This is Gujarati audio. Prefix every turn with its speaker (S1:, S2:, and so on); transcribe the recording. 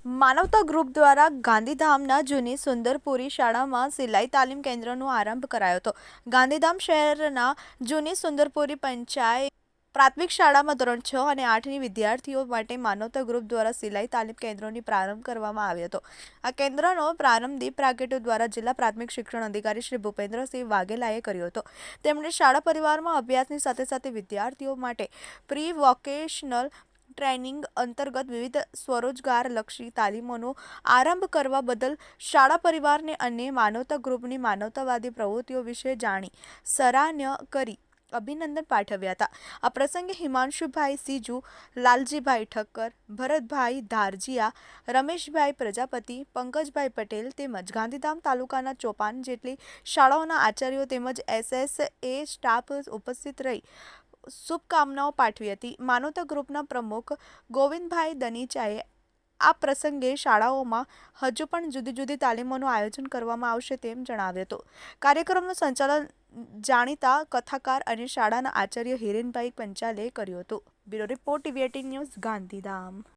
S1: માનવતા ગ્રુપ દ્વારા ગાંધીધામના જૂની સુંદરપુરી શાળામાં સિલાઈ તાલીમ કેન્દ્રનો આરંભ કરાયો હતો. ગાંધીધામ શહેરના જૂની સુંદરપુરી પંચાયત પ્રાથમિક શાળામાં ધોરણ 6 અને 8ની વિદ્યાર્થીઓ માટે માનવતા ગ્રુપ દ્વારા સિલાઈ તાલીમ કેન્દ્રનો પ્રારંભ કરવામાં આવ્યો હતો. આ કેન્દ્રનો પ્રારંભ દીપ પ્રાગટ્ય દ્વારા જિલ્લા પ્રાથમિક શિક્ષણ અધિકારી શ્રી ભૂપેન્દ્રસિંહ વાઘેલાએ કર્યો હતો. તેમણે શાળા પરિવારમાં અભ્યાસની સાથે સાથે વિદ્યાર્થીઓ માટે પ્રી વોકેશનલ ટ્રેનિંગ અંતર્ગત વિવિધ સ્વરોજગારલક્ષી તાલીમોનો આરંભ કરવા બદલ શાળા પરિવારને અને માનવતા ગ્રુપની માનવતાવાદી પ્રવૃત્તિઓ વિશે જાણી સરાહના કરી અભિનંદન પાઠવ્યા હતા. આ પ્રસંગે હિમાંશુભાઈ સીજુ, લાલજીભાઈ ઠક્કર, ભરતભાઈ ધારજીયા, રમેશભાઈ પ્રજાપતિ, પંકજભાઈ પટેલ તેમજ ગાંધીધામ તાલુકાના 54 જેટલી શાળાઓના આચાર્યો તેમજ એસએસએ સ્ટાફ ઉપસ્થિત રહી શુભકામનાઓ પાઠવી હતી. માનવતા ગ્રુપના પ્રમુખ ગોવિંદભાઈ દનીચાએ આ પ્રસંગે શાળાઓમાં હજુ પણ જુદી જુદી તાલીમોનું આયોજન કરવામાં આવશે તેમ જણાવ્યું હતું. કાર્યક્રમનું સંચાલન જાણીતા કથાકાર અને શાળાના આચાર્ય હિરેનભાઈ પંચાલે કર્યું હતું. Bureau report, TV eighteen news, Gandhidham.